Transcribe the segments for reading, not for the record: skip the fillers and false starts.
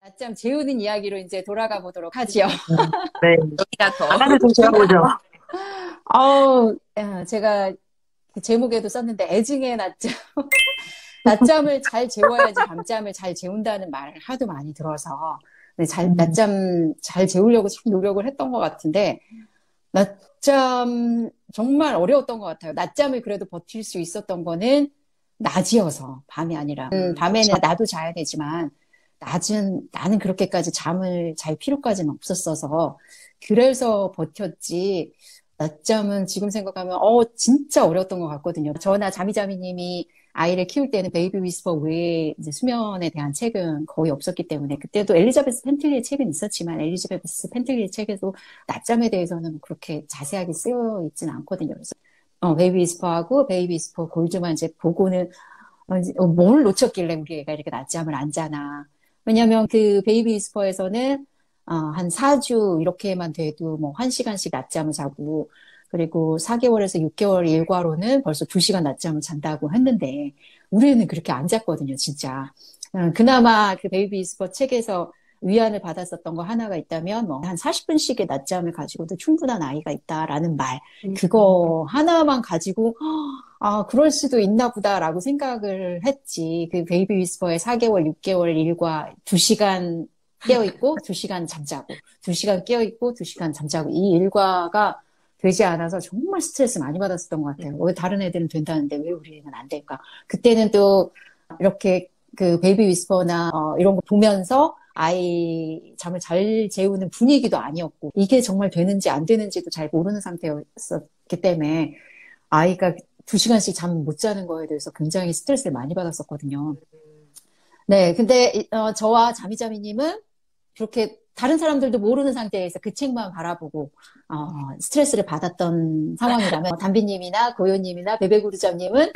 낮잠 재우는 이야기로 이제 돌아가 보도록 하지요. 네. 여기가 더. 하나를 좀 재워보죠. 제가 그 제목에도 썼는데 애증의 낮잠. 낮잠을 잘 재워야지 밤잠을 잘 재운다는 말을 하도 많이 들어서 낮잠 잘 재우려고 참 노력을 했던 것 같은데 낮잠 정말 어려웠던 것 같아요. 낮잠을 그래도 버틸 수 있었던 거는 낮이어서 밤이 아니라 밤에는 나도 자야 되지만 낮은 나는 그렇게까지 잠을 잘 필요까지는 없었어서 그래서 버텼지. 낮잠은 지금 생각하면 진짜 어려웠던 것 같거든요. 저나 자미자미님이 아이를 키울 때는 베이비 위스퍼 외에 이제 수면에 대한 책은 거의 없었기 때문에 그때도 엘리자베스 펜틀리의 책은 있었지만 엘리자베스 펜틀리의 책에도 낮잠에 대해서는 그렇게 자세하게 쓰여 있지는 않거든요. 그래서 베이비 위스퍼하고 베이비 위스퍼 골드만 이제 보고는 뭘 놓쳤길래 우리 애가 이렇게 낮잠을 안 자나. 왜냐면 그 베이비 위스퍼에서는 한 4주 이렇게만 돼도 뭐 1시간씩 낮잠을 자고 그리고 4개월에서 6개월 일과로는 벌써 2시간 낮잠을 잔다고 했는데 우리는 그렇게 안 잤거든요, 진짜. 그나마 그 베이비 위스퍼 책에서 위안을 받았었던 거 하나가 있다면 뭐 한 40분씩의 낮잠을 가지고도 충분한 아이가 있다라는 말. 그거 하나만 가지고 그럴 수도 있나 보다라고 생각을 했지. 그 베이비 위스퍼의 4개월, 6개월 일과 2시간 깨어있고 2시간 잠자고 2시간 깨어있고 2시간 잠자고 이 일과가 되지 않아서 정말 스트레스 많이 받았었던 것 같아요. 왜 다른 애들은 된다는데 왜 우리 애는 안 될까? 그때는 또 이렇게 그 베이비 위스퍼나 이런 거 보면서 아이 잠을 잘 재우는 분위기도 아니었고 이게 정말 되는지 안 되는지도 잘 모르는 상태였었기 때문에 아이가 2시간씩 잠 못 자는 거에 대해서 굉장히 스트레스를 많이 받았었거든요. 네, 근데 저와 자미자미님은 그렇게 다른 사람들도 모르는 상태에서 그 책만 바라보고 스트레스를 받았던 상황이라면 담비님이나 고요님이나 베베구루점님은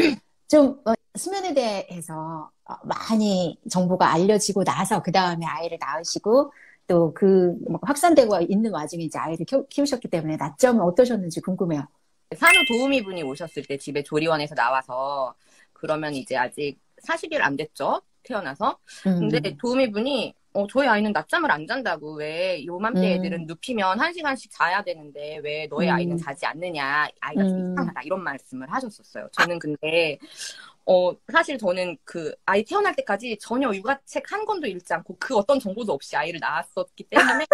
좀 수면에 대해서 많이 정보가 알려지고 나서 그 다음에 아이를 낳으시고 또 그 확산되고 있는 와중에 이제 아이를 키우셨기 때문에 낮점은 어떠셨는지 궁금해요. 산후 도우미분이 오셨을 때 집에 조리원에서 나와서 그러면 이제 아직 40일 안 됐죠? 태어나서. 근데 도우미분이 저희 아이는 낮잠을 안 잔다고. 왜 요맘때 애들은 눕히면 1시간씩 자야 되는데 왜 너의 아이는 자지 않느냐. 아이가 좀 이상하다. 이런 말씀을 하셨었어요. 저는 근데 사실 저는 그 아이 태어날 때까지 전혀 육아책 한 권도 읽지 않고 그 어떤 정보도 없이 아이를 낳았었기 때문에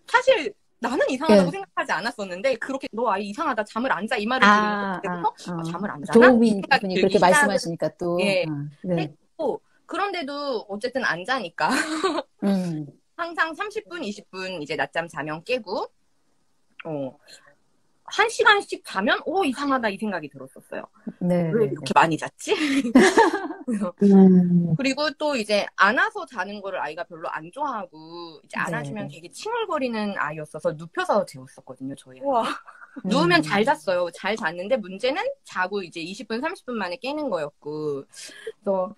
사실 나는 이상하다고 생각하지 않았었는데 그렇게 너 아이 이상하다 잠을 안 자 이 말을 들은 그때부터 잠을 안 자나? 도우미분이 그렇게 말씀하시니까 또 했고 그런데도 어쨌든 안 자니까 항상 30분 20분 이제 낮잠 자면 깨고 1시간씩 자면 이상하다 이 생각이 들었었어요. 네. 왜 이렇게 많이 잤지? 그리고 또 이제 안아서 자는 거를 아이가 별로 안 좋아하고 이제 안아주면 되게 칭얼거리는 아이였어서 눕혀서 재웠었거든요, 저희 아이. 누우면 잘 잤어요. 잘 잤는데 문제는 자고 이제 20분 30분 만에 깨는 거였고 그래서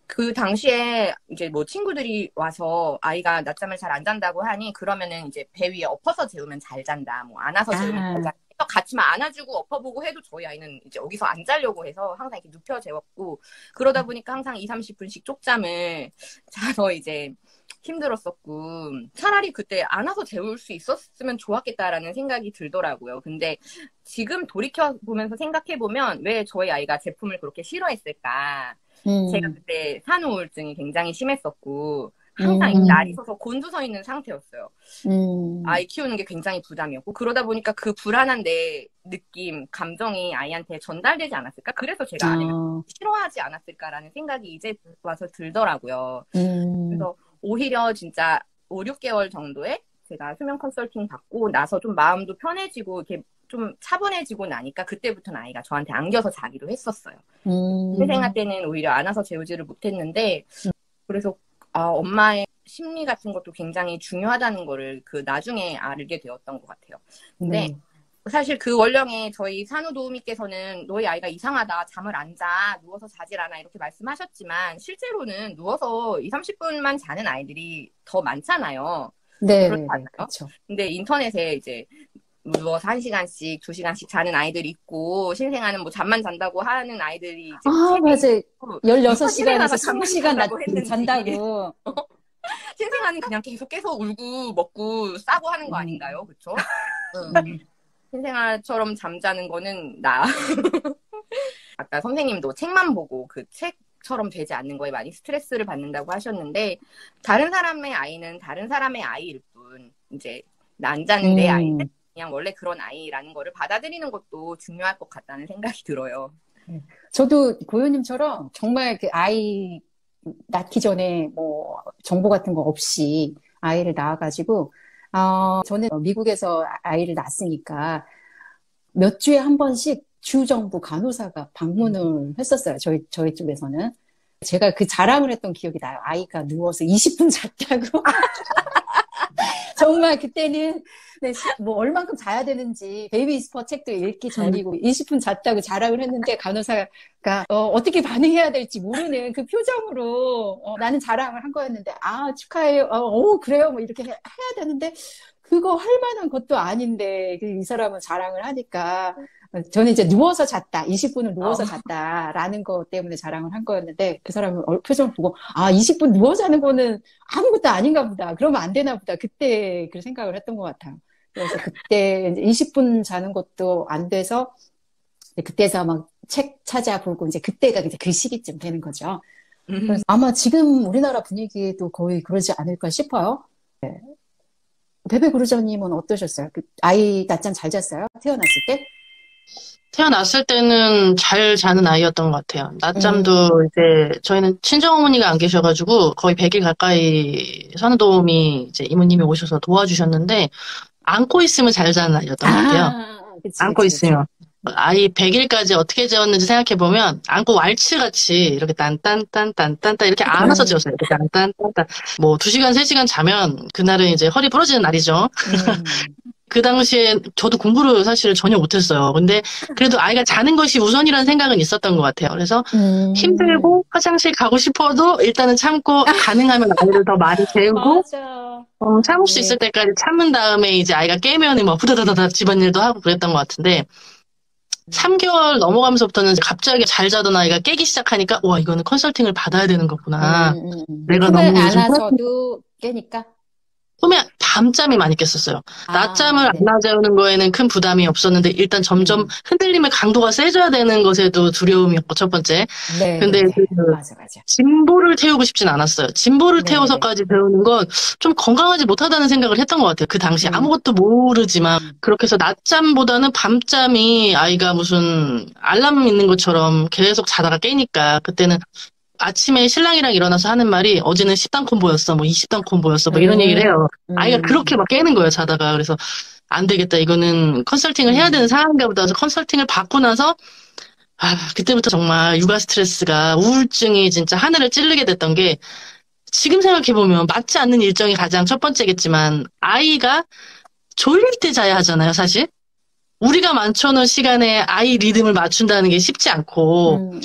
그 당시에 이제 뭐 친구들이 와서 아이가 낮잠을 잘 안 잔다고 하니 그러면은 이제 배 위에 엎어서 재우면 잘 잔다. 뭐 안아서 재우면 잘 잔다. 같이만 안아주고 엎어보고 해도 저희 아이는 이제 여기서 안 자려고 해서 항상 이렇게 눕혀 재웠고 그러다 보니까 항상 2, 30분씩 쪽잠을 자서 이제 힘들었었고 차라리 그때 안아서 재울 수 있었으면 좋았겠다라는 생각이 들더라고요. 근데 지금 돌이켜보면서 생각해보면 왜 저희 아이가 제품을 그렇게 싫어했을까. 제가 그때 산후 우울증이 굉장히 심했었고 항상 날이 서서 곤두서 있는 상태였어요. 아이 키우는 게 굉장히 부담이었고 그러다 보니까 그 불안한 내 느낌, 감정이 아이한테 전달되지 않았을까? 그래서 제가 아이를 싫어하지 않았을까라는 생각이 이제 와서 들더라고요. 그래서 오히려 진짜 5, 6개월 정도에 제가 수면 컨설팅 받고 나서 좀 마음도 편해지고 이렇게 좀 차분해지고 나니까 그때부터는 아이가 저한테 안겨서 자기도 했었어요. 신생아 때는 오히려 안아서 재우지를 못했는데 그래서 엄마의 심리 같은 것도 굉장히 중요하다는 거를 그 나중에 알게 되었던 것 같아요. 근데 사실 그 원령에 저희 산후도우미께서는 너희 아이가 이상하다, 잠을 안 자, 누워서 자질 않아 이렇게 말씀하셨지만 실제로는 누워서 2, 30분만 자는 아이들이 더 많잖아요. 네, 그렇지 않아요? 그렇죠. 근데 인터넷에 이제 누워서 1시간씩, 2시간씩 자는 아이들이 있고 신생아는 뭐 잠만 잔다고 하는 아이들이 이제 맞아요. 16시간에서 20시간 잔다고. 신생아는 그냥 계속 울고 먹고 싸고 하는 거 아닌가요? 그쵸? 응. 신생아처럼 잠자는 거는 나. 아까 선생님도 책만 보고 그 책처럼 되지 않는 거에 많이 스트레스를 받는다고 하셨는데, 다른 사람의 아이는 다른 사람의 아이일 뿐, 이제 나 안 자는 내 아이는 그냥 원래 그런 아이라는 거를 받아들이는 것도 중요할 것 같다는 생각이 들어요. 저도 고현님처럼 정말 그 아이 낳기 전에 뭐 정보 같은 거 없이 아이를 낳아가지고, 저는 미국에서 아이를 낳았으니까 몇 주에 한 번씩 주정부 간호사가 방문을 했었어요. 저희 쪽에서는. 제가 그 자랑을 했던 기억이 나요. 아이가 누워서 20분 잤다고. 정말 그때는 네, 뭐 얼만큼 자야 되는지 베이비 스포 책도 읽기 전이고 20분 잤다고 자랑을 했는데 간호사가 어떻게 반응해야 될지 모르는 그 표정으로 나는 자랑을 한 거였는데 축하해요. 그래요. 뭐 이렇게 해야 되는데 그거 할 만한 것도 아닌데 이 사람은 자랑을 하니까 저는 이제 누워서 잤다. 20분을 누워서 잤다라는 것 때문에 자랑을 한 거였는데 그 사람은 표정을 보고 20분 누워 자는 거는 아무것도 아닌가 보다. 그러면 안 되나 보다. 그때 그 생각을 했던 것 같아요. 그래서 그때 이제 20분 자는 것도 안 돼서 그때서 막 책 찾아보고 이제 그때가 이제 그 시기쯤 되는 거죠. 그래서 아마 지금 우리나라 분위기도 거의 그러지 않을까 싶어요. 네. 베베 그루저님은 어떠셨어요? 아이 낮잠 잘 잤어요? 태어났을 때? 태어났을 때는 잘 자는 아이였던 것 같아요. 낮잠도 이제 저희는 친정어머니가 안 계셔가지고 거의 100일 가까이 산후도우미 이제 이모님이 오셔서 도와주셨는데 안고 있으면 잘 자는 아이였던 것 같아요. 그치, 안고 그치. 있으면. 아이 100일까지 어떻게 재웠는지 생각해보면 안고 왈츠같이 이렇게 딴딴딴딴딴 이렇게 안아서 재웠어요. 이렇게 딴딴딴딴. 뭐 2시간, 3시간 자면 그날은 이제 허리 부러지는 날이죠. 그 당시에 저도 공부를 사실 전혀 못했어요. 근데 그래도 아이가 자는 것이 우선이라는 생각은 있었던 것 같아요. 그래서 힘들고 화장실 가고 싶어도 일단은 참고 가능하면 아이를 더 많이 재우고 참을 수 있을 때까지 참은 다음에 이제 아이가 깨면은 뭐 후다다다다 집안일도 하고 그랬던 것 같은데 3개월 넘어가면서부터는 갑자기 잘 자던 아이가 깨기 시작하니까 와 이거는 컨설팅을 받아야 되는 거구나. 내가 너무 안아서도 깨니까? 꿈에 밤잠이 많이 깼었어요. 낮잠을 안 재우는 거에는 큰 부담이 없었는데 일단 점점 흔들림의 강도가 세져야 되는 것에도 두려움이었고 첫 번째. 네. 근데 맞아. 진보를 태우고 싶진 않았어요. 진보를 태워서까지 배우는 건 좀 건강하지 못하다는 생각을 했던 것 같아요. 그 당시에 아무것도 모르지만 그렇게 해서 낮잠보다는 밤잠이 아이가 무슨 알람 있는 것처럼 계속 자다가 깨니까 그때는 아침에 신랑이랑 일어나서 하는 말이 어제는 10단 콤보였어, 뭐 20단 콤보였어, 뭐 이런 얘기를 해요. 아이가 그렇게 막 깨는 거예요, 자다가. 그래서 안 되겠다. 이거는 컨설팅을 해야 되는 상황인가 보다 해서 컨설팅을 받고 나서 그때부터 정말 육아 스트레스가 우울증이 진짜 하늘을 찌르게 됐던 게 지금 생각해보면 맞지 않는 일정이 가장 첫 번째겠지만 아이가 졸릴 때 자야 하잖아요, 사실. 우리가 맞춰놓은 시간에 아이 리듬을 맞춘다는 게 쉽지 않고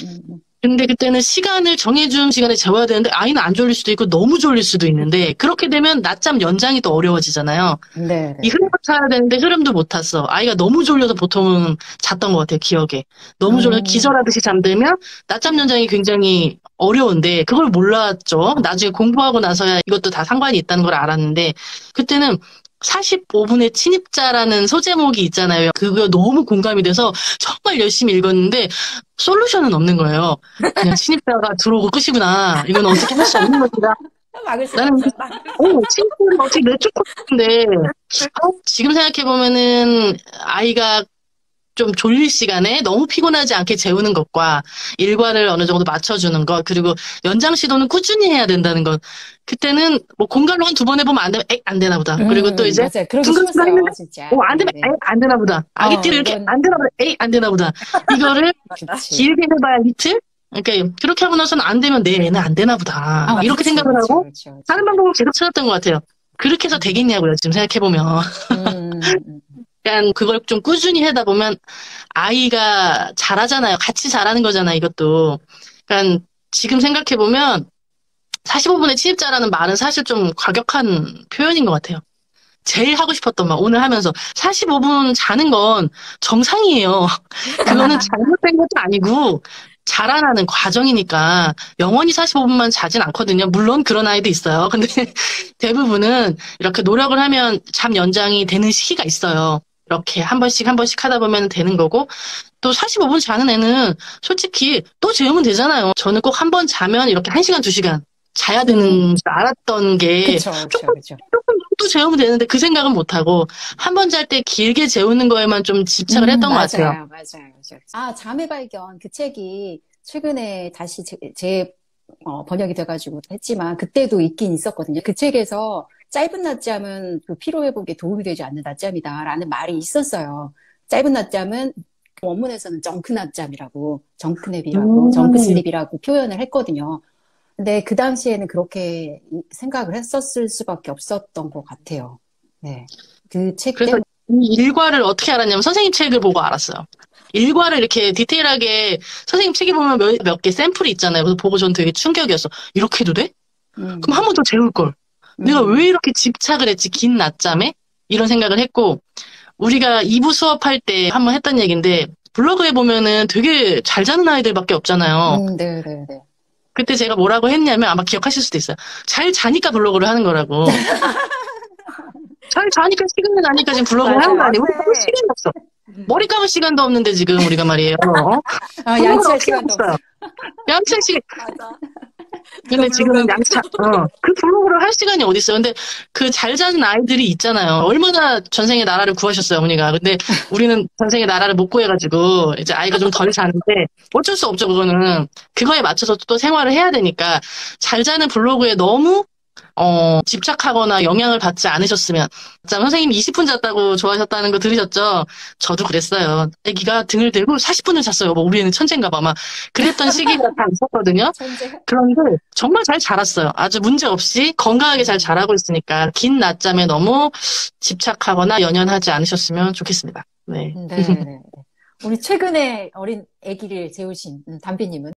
근데 그때는 시간을 정해준 시간에 재워야 되는데 아이는 안 졸릴 수도 있고 너무 졸릴 수도 있는데 그렇게 되면 낮잠 연장이 더 어려워지잖아요. 네. 이 흐름을 타야 되는데 흐름도 못 탔어. 아이가 너무 졸려서 보통은 잤던 것 같아요, 기억에. 너무 졸려서 기절하듯이 잠들면 낮잠 연장이 굉장히 어려운데 그걸 몰랐죠. 나중에 공부하고 나서야 이것도 다 상관이 있다는 걸 알았는데 그때는 45분의 침입자라는 소제목이 있잖아요. 그거 너무 공감이 돼서 정말 열심히 읽었는데 솔루션은 없는 거예요. 그냥 침입자가 들어오고 끝이구나. 이건 어떻게 할 수 없는 거다. 나는 침입자를 어떻게 내쫓고 싶은데 지금 생각해보면은 아이가 좀 졸릴 시간에 너무 피곤하지 않게 재우는 것과 일과를 어느 정도 맞춰주는 것 그리고 연장 시도는 꾸준히 해야 된다는 것 그때는 뭐 공갈로 한 2번 해보면 안 되면 안 되나 보다 그리고 또 이제 둥글둥글 진짜 안 되면 안 되나 보다 아기띠를 이렇게 안 되나 보다 안 되나 보다 이거를 길게 해봐야 이틀 그러니까 그렇게 하고 나서는 안 되면 내 애는 안 되나 보다 이렇게 생각을 하고 다른 방법을 계속 찾았던 것 같아요. 그렇게 해서 되겠냐고요 지금 생각해보면 그러니까 그걸 좀 꾸준히 하다 보면 아이가 잘하잖아요. 같이 잘하는 거잖아요, 이것도. 그러니까 지금 생각해 보면 45분의 침입자라는 말은 사실 좀 과격한 표현인 것 같아요. 제일 하고 싶었던 말 오늘 하면서 45분 자는 건 정상이에요. 그거는 잘못된 것도 아니고 자라나는 과정이니까 영원히 45분만 자진 않거든요. 물론 그런 아이도 있어요. 근데 대부분은 이렇게 노력을 하면 잠 연장이 되는 시기가 있어요. 이렇게 한 번씩 한 번씩 하다 보면 되는 거고, 또 45분 자는 애는 솔직히 또 재우면 되잖아요. 저는 꼭 한 번 자면 이렇게 1시간, 2시간 자야 되는 줄 알았던 게 그쵸, 그쵸, 조금 그쵸. 또 재우면 되는데 그 생각은 못 하고 한 번 잘 때 길게 재우는 거에만 좀 집착을 했던 것 같아요. 맞아요. 아, 잠의 발견. 그 책이 최근에 다시 번역이 돼가지고 했지만, 그때도 있긴 있었거든요. 그 책에서 짧은 낮잠은 그 피로회복에 도움이 되지 않는 낮잠이다라는 말이 있었어요. 짧은 낮잠은 원문에서는 정크낮잠이라고, 정크냅이라고, 정크슬립이라고 표현을 했거든요. 근데 그 당시에는 그렇게 생각을 했었을 수밖에 없었던 것 같아요. 네. 그 책 그래서 때문에. 이 일과를 어떻게 알았냐면 선생님 책을 보고 알았어요. 일과를 이렇게 디테일하게 선생님 책에 보면 몇 개 샘플이 있잖아요. 그래서 보고 전 되게 충격이었어. 이렇게 해도 돼? 그럼 한 번 더 재울 걸. 내가 왜 이렇게 집착을 했지? 긴 낮잠에? 이런 생각을 했고, 우리가 2부 수업할 때 한 번 했던 얘기인데, 블로그에 보면은 되게 잘 자는 아이들밖에 없잖아요. 네. 그때 제가 뭐라고 했냐면 아마 기억하실 수도 있어요. 잘 자니까 블로그를 하는 거라고. 잘 자니까 시간이 나니까 지금 블로그를 하는 거 아니에요? 우리 할 시간이 없어. 머리 감을 시간도 없는데 지금 우리가 말이에요. 양치할 시간도 없어요. 양치할 시간. 맞아. 근데 지금은 그 블로그를 할 시간이 어디 있어요? 근데 그 잘 자는 아이들이 있잖아요. 얼마나 전생에 나라를 구하셨어요, 어머니가. 근데 우리는 전생에 나라를 못 구해가지고 이제 아이가 좀 덜 자는데 어쩔 수 없죠, 그거는. 그거에 맞춰서 또 생활을 해야 되니까 잘 자는 블로그에 너무 집착하거나 영향을 받지 않으셨으면. 자, 선생님이 20분 잤다고 좋아하셨다는 거 들으셨죠? 저도 그랬어요. 아기가 등을 대고 40분을 잤어요. 뭐, 우리 애는 천재인가 봐. 막, 그랬던 시기가 다 있었거든요. 그런데 정말 잘 자랐어요. 아주 문제 없이 건강하게 잘 자라고 있으니까, 긴 낮잠에 너무 집착하거나 연연하지 않으셨으면 좋겠습니다. 네. 네. 우리 최근에 어린 아기를 재우신 담비님은?